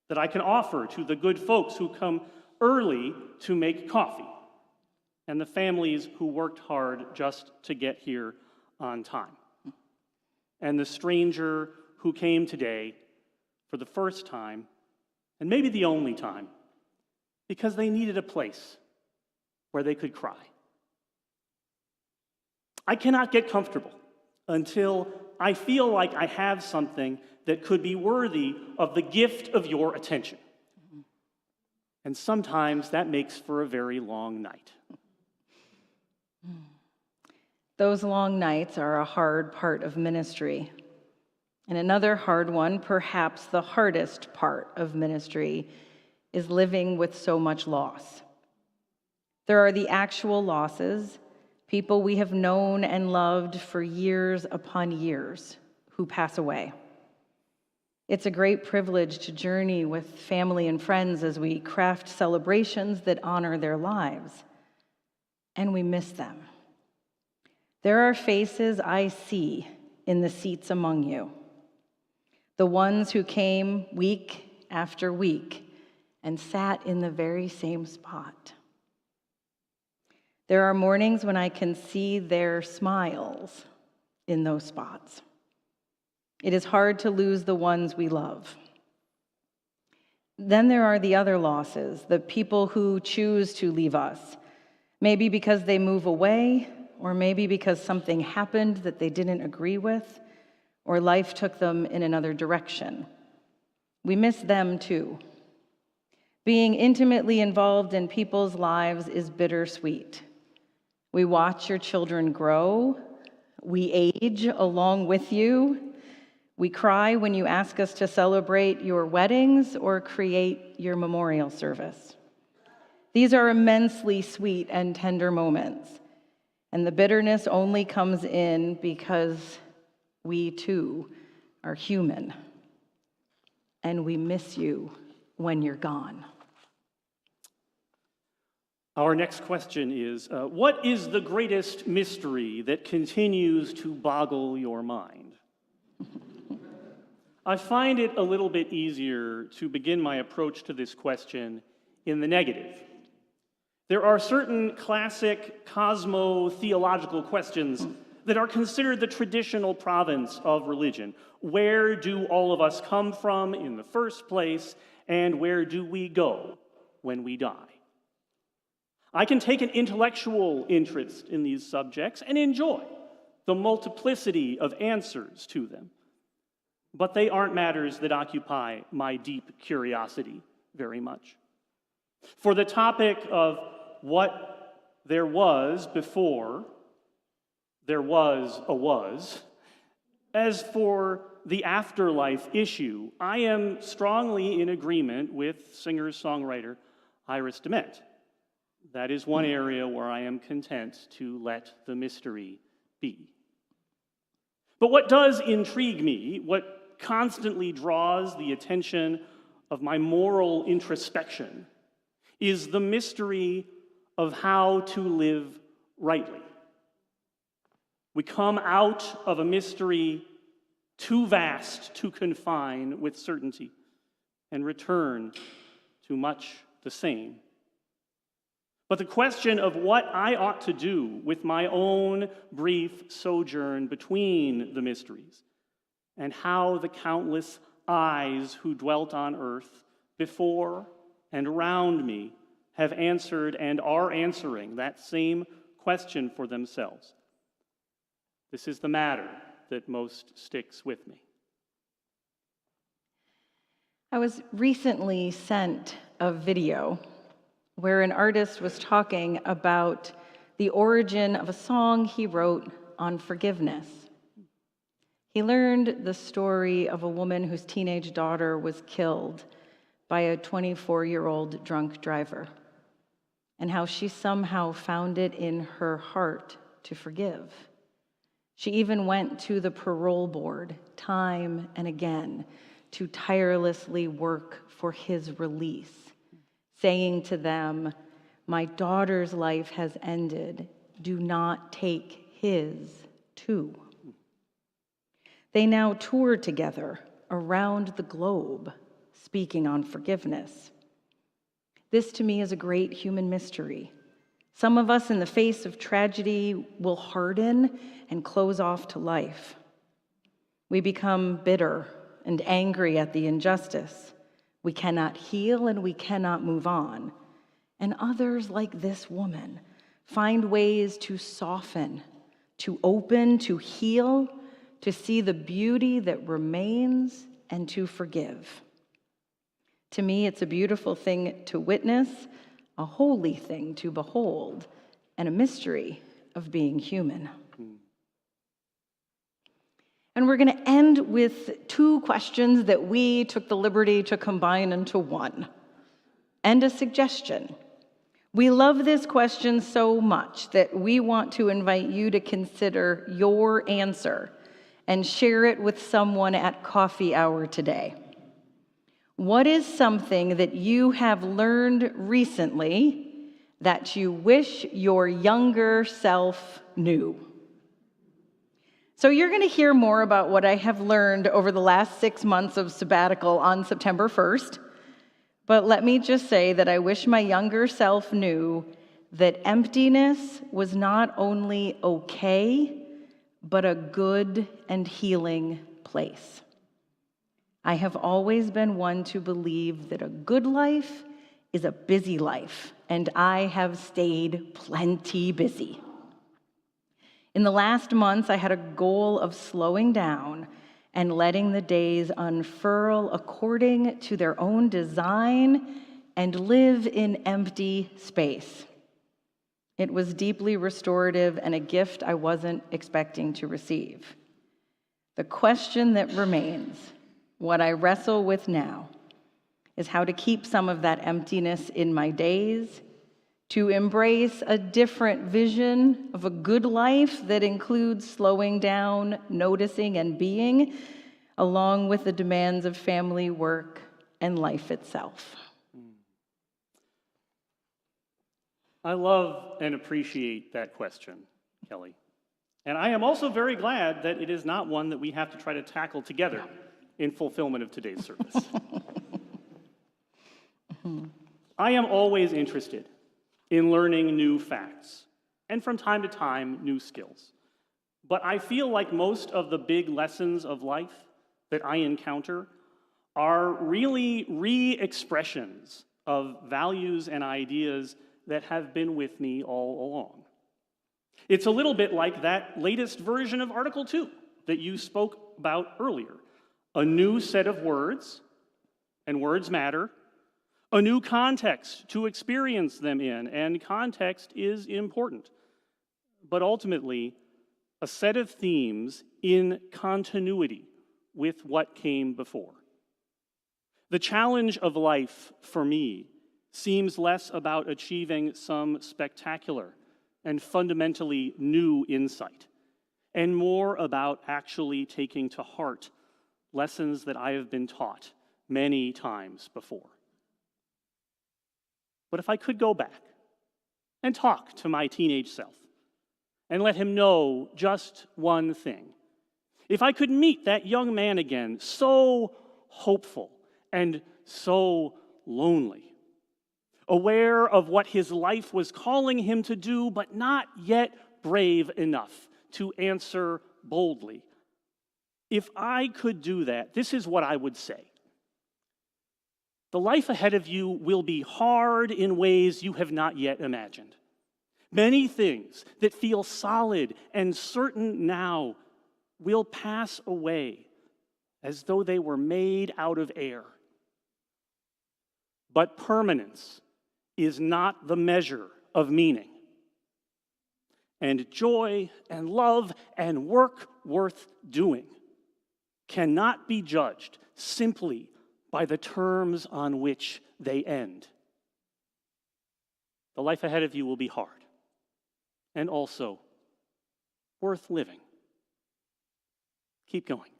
that I can offer to the good folks who come early to make coffee, and the families who worked hard just to get here on time, and the stranger who came today for the first time, and maybe the only time, because they needed a place where they could cry. I cannot get comfortable until I feel like I have something that could be worthy of the gift of your attention. And sometimes that makes for a very long night. Those long nights are a hard part of ministry. And another hard one, perhaps the hardest part of ministry, is living with so much loss. There are the actual losses, people we have known and loved for years upon years who pass away. It's a great privilege to journey with family and friends as we craft celebrations that honor their lives. And we miss them. There are faces I see in the seats among you. The ones who came week after week and sat in the very same spot. There are mornings when I can see their smiles in those spots. It is hard to lose the ones we love. Then there are the other losses, the people who choose to leave us, maybe because they move away, or maybe because something happened that they didn't agree with, or life took them in another direction. We miss them too. Being intimately involved in people's lives is bittersweet. We watch your children grow. We age along with you. We cry when you ask us to celebrate your weddings or create your memorial service. These are immensely sweet and tender moments, and the bitterness only comes in because we too are human, and we miss you when you're gone. Our next question is, what is the greatest mystery that continues to boggle your mind? I find it a little bit easier to begin my approach to this question in the negative. There are certain classic cosmo-theological questions that are considered the traditional province of religion. Where do all of us come from in the first place, and where do we go when we die? I can take an intellectual interest in these subjects and enjoy the multiplicity of answers to them. But they aren't matters that occupy my deep curiosity very much. For the topic of what there was before there was a was, as for the afterlife issue, I am strongly in agreement with singer-songwriter Iris DeMent. That is one area where I am content to let the mystery be. But what does intrigue me, what constantly draws the attention of my moral introspection, is the mystery of how to live rightly. We come out of a mystery too vast to confine with certainty and return to much the same. But the question of what I ought to do with my own brief sojourn between the mysteries, and how the countless eyes who dwelt on earth before and around me have answered and are answering that same question for themselves. This is the matter that most sticks with me? I was recently sent a video where an artist was talking about the origin of a song he wrote on forgiveness. He learned the story of a woman whose teenage daughter was killed by a 24-year-old drunk driver, and how she somehow found it in her heart to forgive. She even went to the parole board time and again to tirelessly work for his release, saying to them, "My daughter's life has ended. Do not take his too." They now tour together around the globe, speaking on forgiveness. This, to me, is a great human mystery. Some of us, in the face of tragedy, will harden and close off to life. We become bitter and angry at the injustice. We cannot heal and we cannot move on. And others, like this woman, find ways to soften, to open, to heal, to see the beauty that remains, and to forgive. To me, it's a beautiful thing to witness, a holy thing to behold, and a mystery of being human. And we're going to end with two questions that we took the liberty to combine into one, and a suggestion. We love this question so much that we want to invite you to consider your answer and share it with someone at coffee hour today. What is something that you have learned recently that you wish your younger self knew? So you're going to hear more about what I have learned over the last 6 months of sabbatical on September 1st. But let me just say that I wish my younger self knew that emptiness was not only okay, but a good and healing place. I have always been one to believe that a good life is a busy life, and I have stayed plenty busy. In the last months, I had a goal of slowing down and letting the days unfurl according to their own design and live in empty space. It was deeply restorative and a gift I wasn't expecting to receive. The question that remains, what I wrestle with now, is how to keep some of that emptiness in my days, to embrace a different vision of a good life that includes slowing down, noticing, and being, along with the demands of family, work, and life itself. I love and appreciate that question, Kelly. And I am also very glad that it is not one that we have to try to tackle together in fulfillment of today's service. I am always interested in learning new facts, and from time to time, new skills. But I feel like most of the big lessons of life that I encounter are really re-expressions of values and ideas that have been with me all along. It's a little bit like that latest version of Article 2 that you spoke about earlier. A new set of words, and words matter, a new context to experience them in, and context is important. But ultimately, a set of themes in continuity with what came before. The challenge of life for me seems less about achieving some spectacular and fundamentally new insight, and more about actually taking to heart lessons that I have been taught many times before. But if I could go back and talk to my teenage self and let him know just one thing, if I could meet that young man again, so hopeful and so lonely, aware of what his life was calling him to do, but not yet brave enough to answer boldly. If I could do that, this is what I would say. The life ahead of you will be hard in ways you have not yet imagined. Many things that feel solid and certain now will pass away as though they were made out of air. But permanence is not the measure of meaning. And joy and love and work worth doing cannot be judged simply by the terms on which they end. The life ahead of you will be hard and also worth living. Keep going.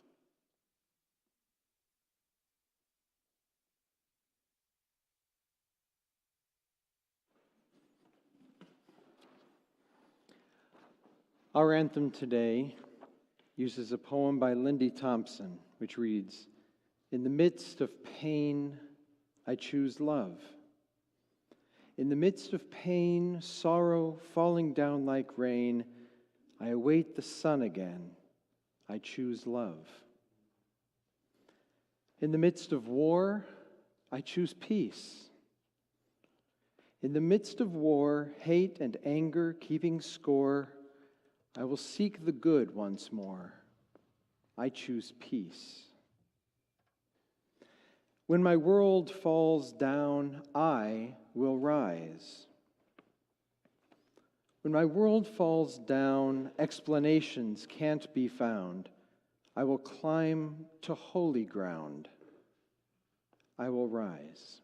Our anthem today uses a poem by Lindy Thompson, which reads, "In the midst of pain, I choose love. In the midst of pain, sorrow falling down like rain, I await the sun again. I choose love. In the midst of war, I choose peace. In the midst of war, hate and anger keeping score, I will seek the good once more. I choose peace. When my world falls down, I will rise. When my world falls down, explanations can't be found. I will climb to holy ground. I will rise."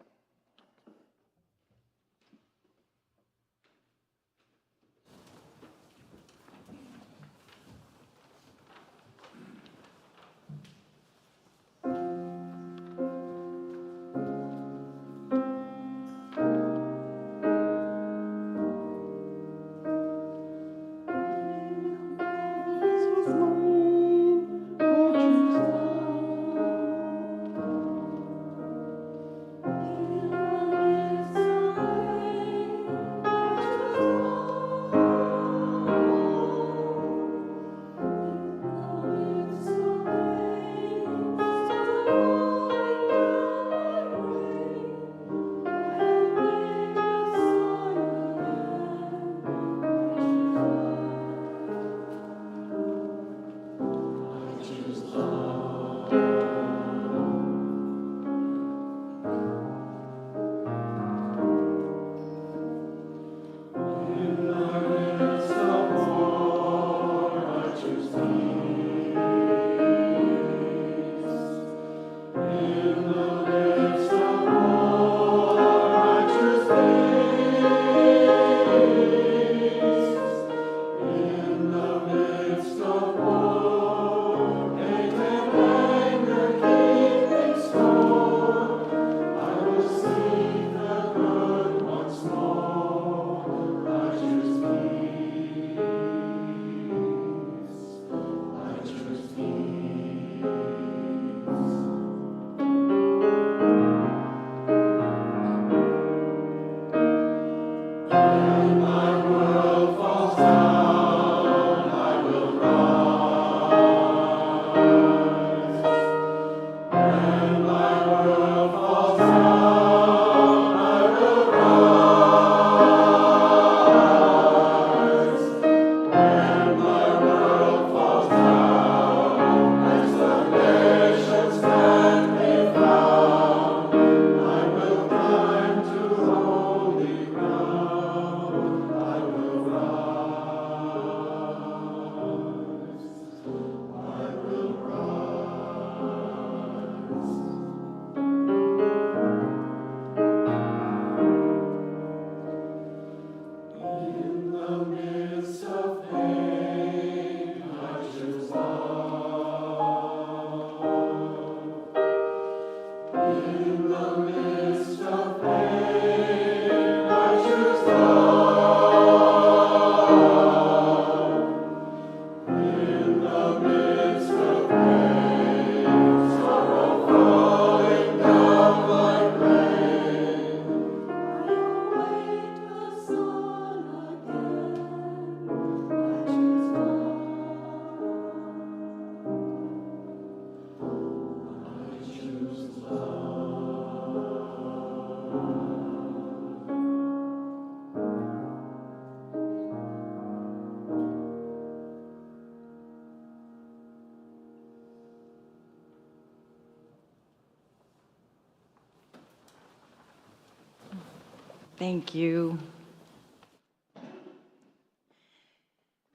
Thank you.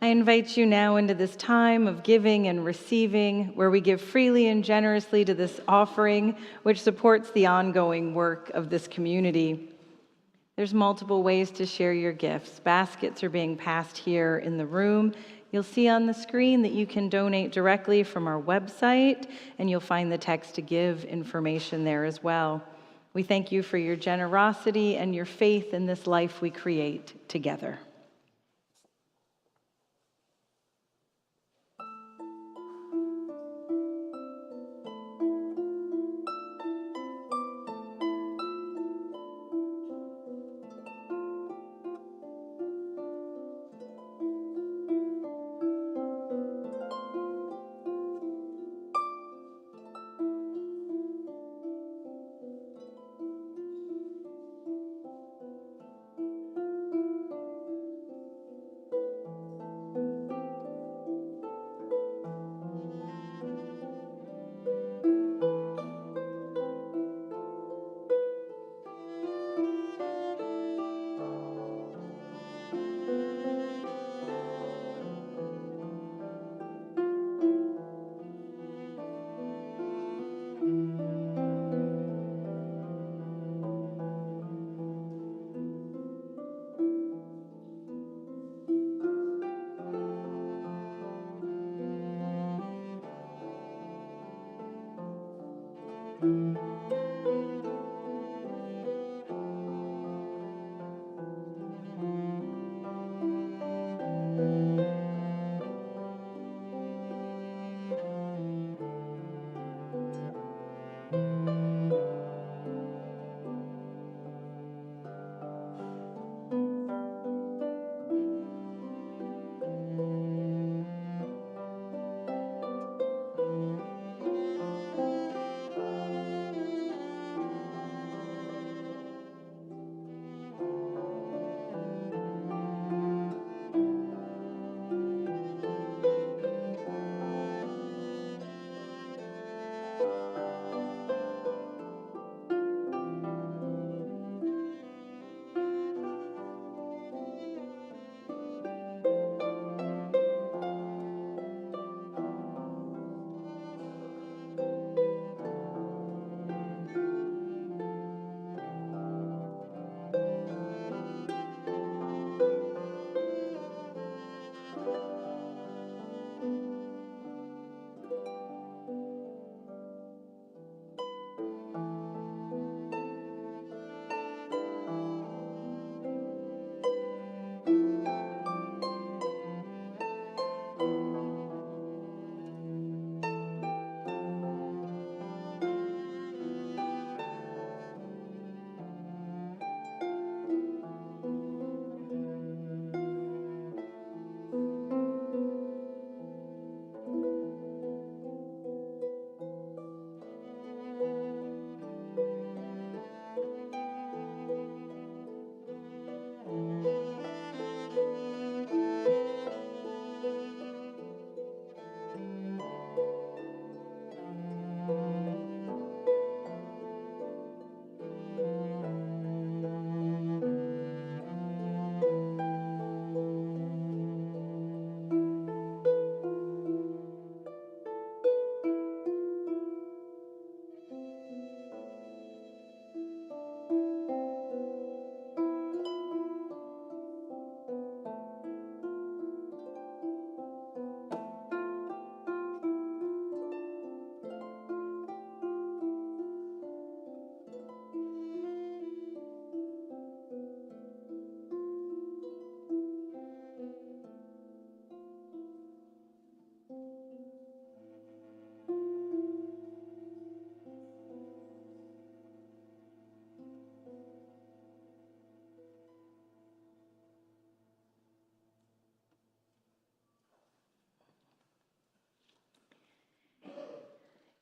I invite you now into this time of giving and receiving, where we give freely and generously to this offering, which supports the ongoing work of this community. There's multiple ways to share your gifts. Baskets are being passed here in the room. You'll see on the screen that you can donate directly from our website, and you'll find the text to give information there as well. We thank you for your generosity and your faith in this life we create together.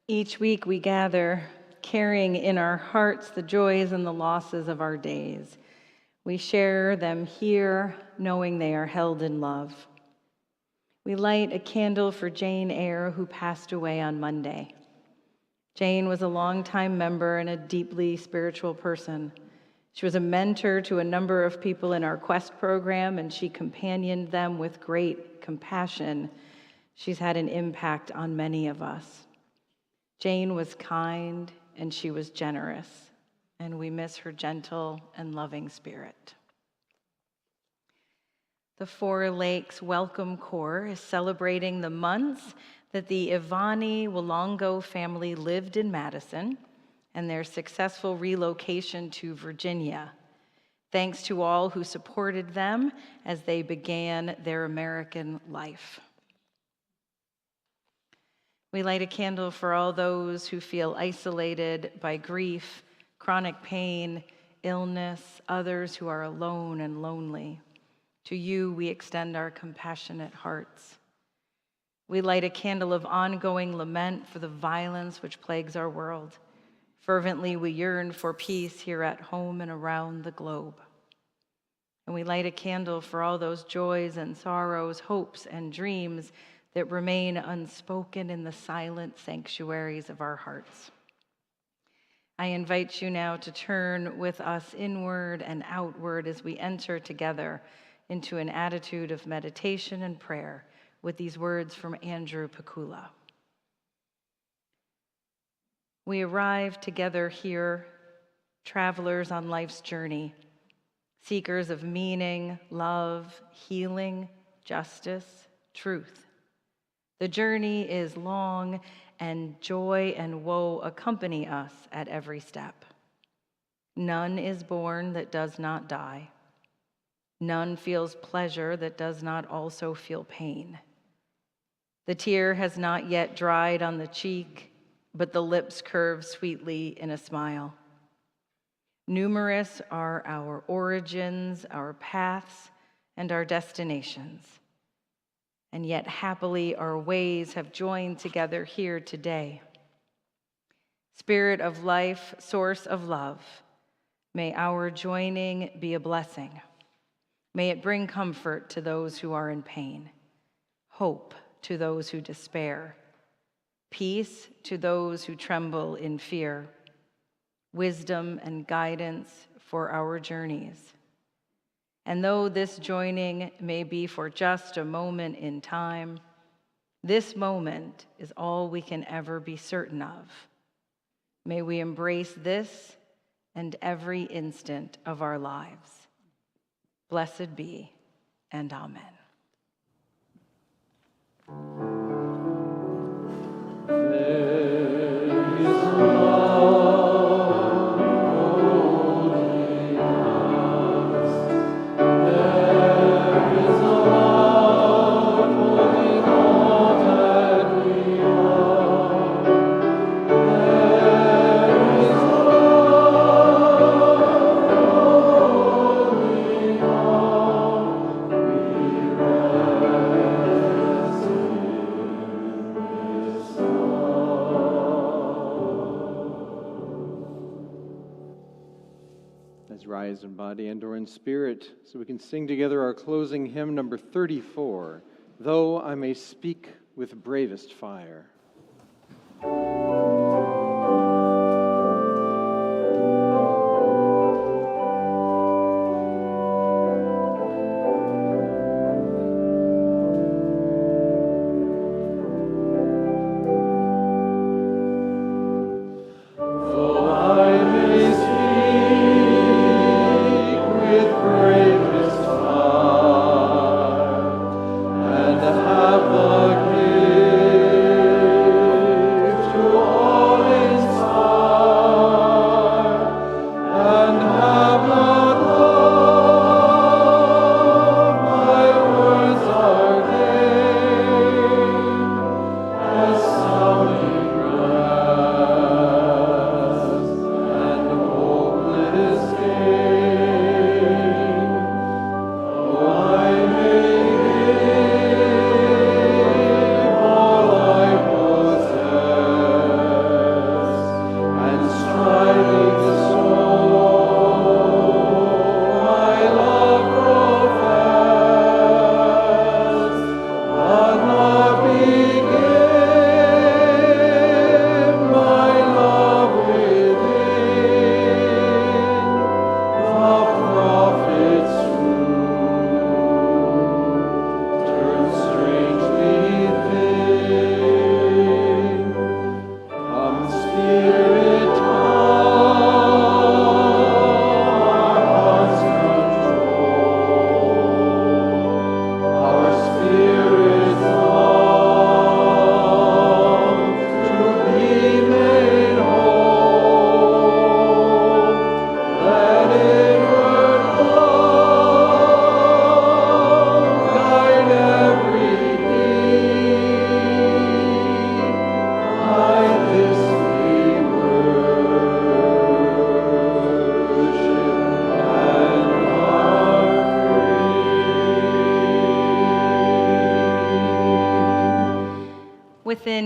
Each week we gather, carrying in our hearts the joys and the losses of our days. We share them here, knowing they are held in love. We light a candle for Jane Eyre, who passed away on Monday. Jane was a longtime member and a deeply spiritual person. She was a mentor to a number of people in our Quest program, and she companioned them with great compassion. She's had an impact on many of us. Jane was kind and she was generous, and we miss her gentle and loving spirit. The Four Lakes Welcome Corps is celebrating the months that the Ivani Walongo family lived in Madison and their successful relocation to Virginia. Thanks to all who supported them as they began their American life. We light a candle for all those who feel isolated by grief, chronic pain, illness, others who are alone and lonely. To you, we extend our compassionate hearts. We light a candle of ongoing lament for the violence which plagues our world. Fervently, we yearn for peace here at home and around the globe. And we light a candle for all those joys and sorrows, hopes and dreams that remain unspoken in the silent sanctuaries of our hearts. I invite you now to turn with us inward and outward as we enter together into an attitude of meditation and prayer with these words from Andrew Pakula. We arrive together here, travelers on life's journey, seekers of meaning, love, healing, justice, truth. The journey is long, and joy and woe accompany us at every step. None is born that does not die. None feels pleasure that does not also feel pain. The tear has not yet dried on the cheek, but the lips curve sweetly in a smile. Numerous are our origins, our paths, and our destinations. And yet happily our ways have joined together here today. Spirit of life, source of love, may our joining be a blessing. May it bring comfort to those who are in pain, hope to those who despair, peace to those who tremble in fear, wisdom and guidance for our journeys. And though this joining may be for just a moment in time, this moment is all we can ever be certain of. May we embrace this and every instant of our lives. Blessed be, and amen. Rise in body and/or in spirit, so we can sing together our closing hymn, number 34, Though I May Speak with Bravest Fire. Have the gift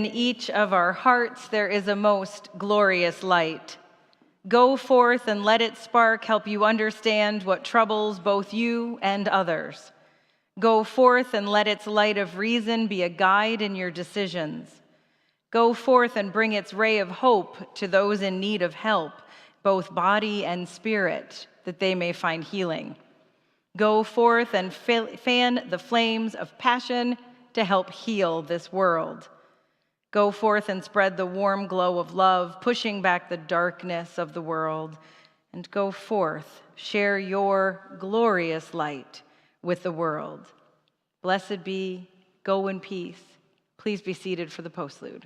Within each of our hearts there is a most glorious light. Go forth and let its spark help you understand what troubles both you and others. Go forth and let its light of reason be a guide in your decisions. Go forth and bring its ray of hope to those in need of help, both body and spirit, that they may find healing. Go forth and fan the flames of passion to help heal this world. Go forth and spread the warm glow of love, pushing back the darkness of the world. And go forth, share your glorious light with the world. Blessed be, go in peace. Please be seated for the postlude.